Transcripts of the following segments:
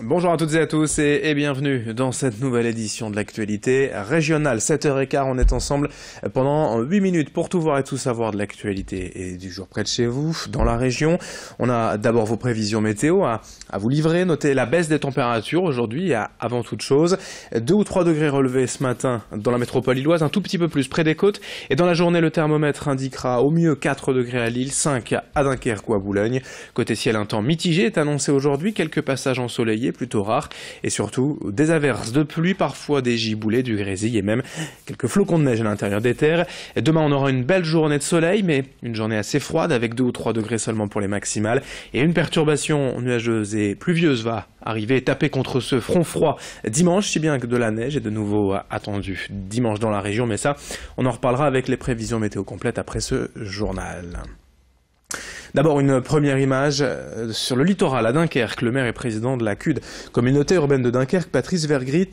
Bonjour à toutes et à tous et bienvenue dans cette nouvelle édition de l'actualité régionale. 7h15, on est ensemble pendant 8 minutes pour tout voir et tout savoir de l'actualité et du jour près de chez vous, dans la région. On a d'abord vos prévisions météo à vous livrer. Notez la baisse des températures aujourd'hui, avant toute chose. 2 ou 3 degrés relevés ce matin dans la métropole lilloise, un tout petit peu plus près des côtes. Et dans la journée, le thermomètre indiquera au mieux 4 degrés à Lille, 5 à Dunkerque ou à Boulogne. Côté ciel, un temps mitigé est annoncé aujourd'hui, quelques passages ensoleillés plutôt rares et surtout des averses de pluie, parfois des giboulées, du grésil et même quelques flocons de neige à l'intérieur des terres. Et demain on aura une belle journée de soleil mais une journée assez froide avec 2 ou 3 degrés seulement pour les maximales et une perturbation nuageuse et pluvieuse va arriver et taper contre ce front froid dimanche, si bien que de la neige est de nouveau attendue dimanche dans la région, mais ça on en reparlera avec les prévisions météo complètes après ce journal. D'abord une première image sur le littoral à Dunkerque. Le maire et président de la CUD, communauté urbaine de Dunkerque, Patrice Vergrit,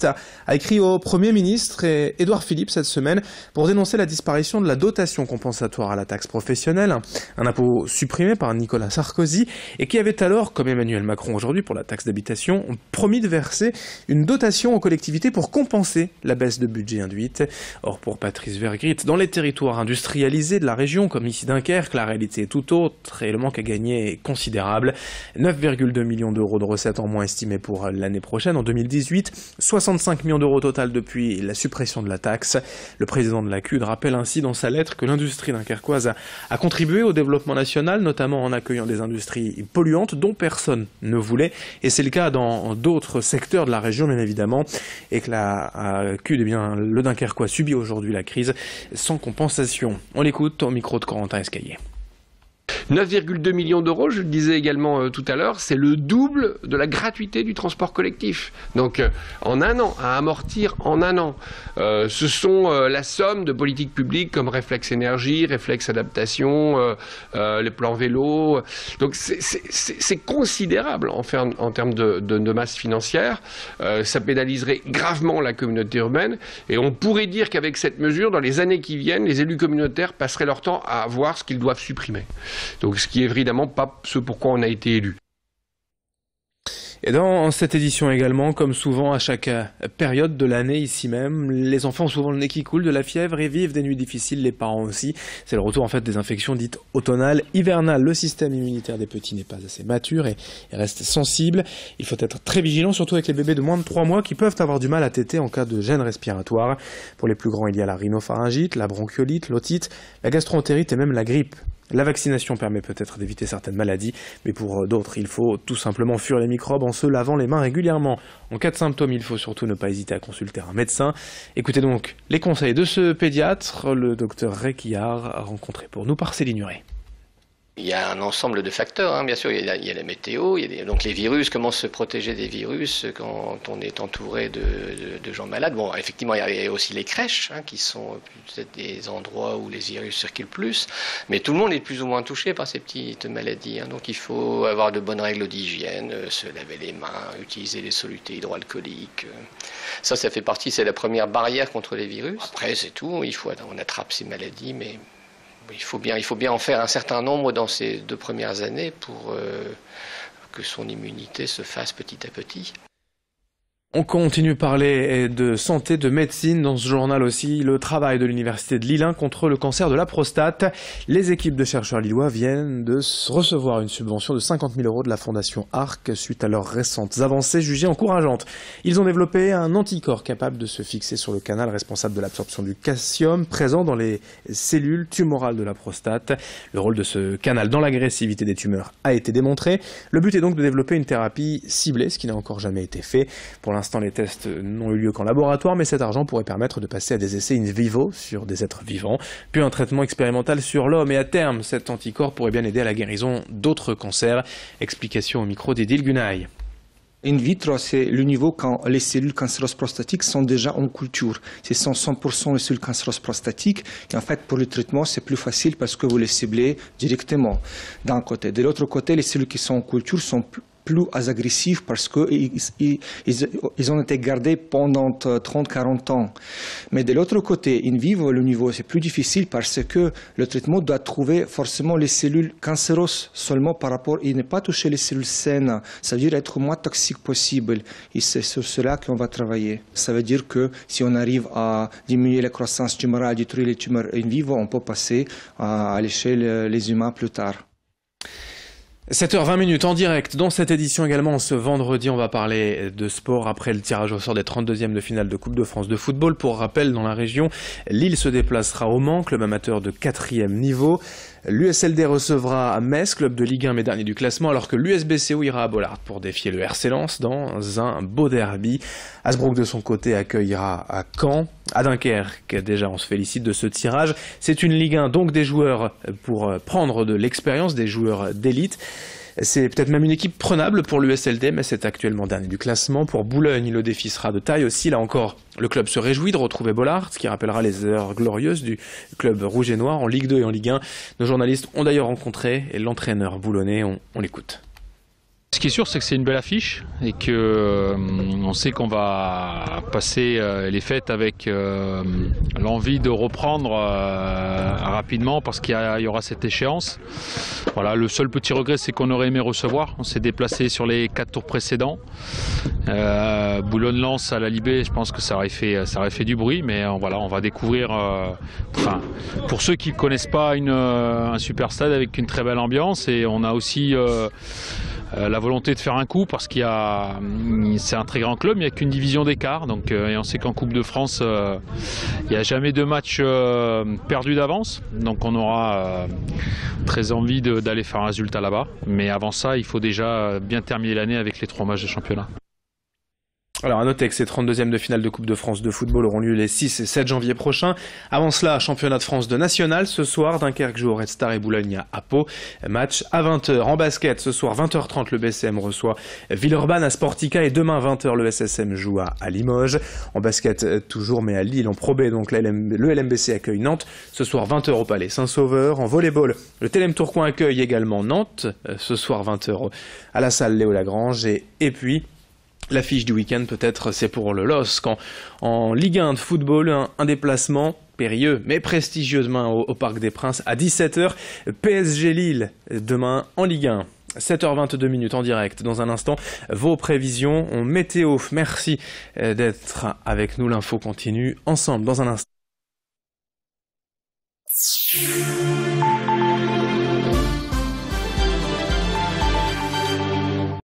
a écrit au Premier ministre et Édouard Philippe cette semaine pour dénoncer la disparition de la dotation compensatoire à la taxe professionnelle, un impôt supprimé par Nicolas Sarkozy et qui avait alors, comme Emmanuel Macron aujourd'hui pour la taxe d'habitation, promis de verser une dotation aux collectivités pour compenser la baisse de budget induite. Or pour Patrice Vergrit, dans les territoires industrialisés de la région, comme ici Dunkerque, la réalité est tout autre. Et le manque à gagner est considérable. 9,2 millions d'euros de recettes en moins estimées pour l'année prochaine. En 2018, 65 millions d'euros au total depuis la suppression de la taxe. Le président de la CUD rappelle ainsi dans sa lettre que l'industrie dunkerquoise a contribué au développement national, notamment en accueillant des industries polluantes dont personne ne voulait. Et c'est le cas dans d'autres secteurs de la région, bien évidemment. Et que la CUD, le Dunkerquois subit aujourd'hui la crise sans compensation. On l'écoute au micro de Corentin Escaillé. 9,2 millions d'euros, je le disais également tout à l'heure, c'est le double de la gratuité du transport collectif. Donc en un an, à amortir en un an. Ce sont la somme de politiques publiques comme Réflexe Énergie, Réflexe Adaptation, les plans vélo. Donc c'est considérable en termes de masse financière. Ça pénaliserait gravement la communauté urbaine. Et on pourrait dire qu'avec cette mesure, dans les années qui viennent, les élus communautaires passeraient leur temps à voir ce qu'ils doivent supprimer. Donc ce qui est évidemment pas ce pourquoi on a été élu. Et dans cette édition également, comme souvent à chaque période de l'année ici même, les enfants ont souvent le nez qui coule, de la fièvre et vivent des nuits difficiles, les parents aussi. C'est le retour en fait des infections dites automnales, hivernales. Le système immunitaire des petits n'est pas assez mature et reste sensible. Il faut être très vigilant, surtout avec les bébés de moins de 3 mois qui peuvent avoir du mal à téter en cas de gêne respiratoire. Pour les plus grands, il y a la rhinopharyngite, la bronchiolite, l'otite, la gastroentérite et même la grippe. La vaccination permet peut-être d'éviter certaines maladies, mais pour d'autres, il faut tout simplement fuir les microbes en se lavant les mains régulièrement. En cas de symptômes, il faut surtout ne pas hésiter à consulter un médecin. Écoutez donc les conseils de ce pédiatre, le docteur Réquillard, rencontré pour nous par Céline Huret. Il y a un ensemble de facteurs, bien sûr, il y a la météo, donc les virus, comment se protéger des virus quand on est entouré de gens malades. Bon, effectivement, il y a aussi les crèches, qui sont peut-être des endroits où les virus circulent plus, mais tout le monde est plus ou moins touché par ces petites maladies, donc il faut avoir de bonnes règles d'hygiène, se laver les mains, utiliser les solutés hydroalcooliques. Ça fait partie, c'est la première barrière contre les virus. Après, c'est tout, on attrape ces maladies, mais il faut bien en faire un certain nombre dans ces 2 premières années pour que son immunité se fasse petit à petit. On continue de parler de santé, de médecine dans ce journal aussi, le travail de l'université de Lille contre le cancer de la prostate. Les équipes de chercheurs lillois viennent de recevoir une subvention de 50 000 € de la fondation ARC suite à leurs récentes avancées jugées encourageantes. Ils ont développé un anticorps capable de se fixer sur le canal responsable de l'absorption du calcium présent dans les cellules tumorales de la prostate. Le rôle de ce canal dans l'agressivité des tumeurs a été démontré. Le but est donc de développer une thérapie ciblée, ce qui n'a encore jamais été fait. Pour l'instant, les tests n'ont eu lieu qu'en laboratoire, mais cet argent pourrait permettre de passer à des essais in vivo sur des êtres vivants, puis un traitement expérimental sur l'homme. Et à terme, cet anticorps pourrait bien aider à la guérison d'autres cancers. Explication au micro d'Edil Gunaï. In vitro, c'est le niveau quand les cellules cancéreuses prostatiques sont déjà en culture. C'est 100% les cellules cancéreuses prostatiques. Et en fait, pour le traitement, c'est plus facile parce que vous les ciblez directement d'un côté. De l'autre côté, les cellules qui sont en culture sont plus agressifs parce qu'ils ont été gardés pendant 30-40 ans. Mais de l'autre côté, in vivo, le niveau, c'est plus difficile parce que le traitement doit trouver forcément les cellules cancéreuses seulement par rapport, il n'est pas toucher les cellules saines. Ça veut dire être le moins toxique possible. Et c'est sur cela qu'on va travailler. Ça veut dire que si on arrive à diminuer la croissance tumorale, détruire les tumeurs in vivo, on peut passer à l'échelle les humains plus tard. 7h20 en direct dans cette édition également. Ce vendredi, on va parler de sport après le tirage au sort des 32e de finale de Coupe de France de football. Pour rappel, dans la région, Lille se déplacera au Mans, club amateur de 4e niveau. L'USLD recevra Metz, club de Ligue 1 mais dernier du classement, alors que l'USBCO ira à Bollaert pour défier le RC Lens dans un beau derby. Asbrook de son côté accueillera à Caen. À Dunkerque, déjà, on se félicite de ce tirage. C'est une Ligue 1, donc des joueurs pour prendre de l'expérience, des joueurs d'élite. C'est peut-être même une équipe prenable pour l'USLD, mais c'est actuellement dernier du classement. Pour Boulogne, le défi sera de taille aussi. Là encore, le club se réjouit de retrouver Bollaert, ce qui rappellera les heures glorieuses du club rouge et noir en Ligue 2 et en Ligue 1. Nos journalistes ont d'ailleurs rencontré l'entraîneur boulonnais. On l'écoute. Ce qui est sûr, c'est que c'est une belle affiche et que on sait qu'on va passer les fêtes avec l'envie de reprendre rapidement parce qu'il y aura cette échéance. Voilà, le seul petit regret, c'est qu'on aurait aimé recevoir. On s'est déplacé sur les 4 tours précédents. Boulogne-Lens à la Libé, je pense que ça aurait fait du bruit, mais voilà, on va découvrir. Enfin, pour ceux qui ne connaissent pas un super stade avec une très belle ambiance, et on a aussi la volonté de faire un coup parce c'est un très grand club, il n'y a qu'une division d'écart, donc et on sait qu'en Coupe de France il n'y a jamais de match perdu d'avance, donc on aura très envie d'aller faire un résultat là-bas, mais avant ça il faut déjà bien terminer l'année avec les 3 matchs de championnat. Alors à noter que ces 32e de finale de Coupe de France de football auront lieu les 6 et 7 janvier prochains. Avant cela, championnat de France de national. Ce soir, Dunkerque joue au Red Star et Boulogne à Pau. Match à 20h. En basket, ce soir 20h30, le BCM reçoit Villeurbanne à Sportica et demain 20h, le SSM joue à Limoges. En basket toujours, mais à Lille en Pro B, donc le LMBC accueille Nantes. Ce soir 20h au Palais Saint-Sauveur. En volleyball, le TLM Tourcoing accueille également Nantes. Ce soir 20h à la salle Léo Lagrange et puis l'affiche du week-end, peut-être, c'est pour le LOSC. En Ligue 1 de football, un déplacement périlleux, mais prestigieux au Parc des Princes à 17h. PSG Lille, demain en Ligue 1. 7h22 en direct. Dans un instant, vos prévisions en météo. Merci d'être avec nous. L'info continue ensemble dans un instant.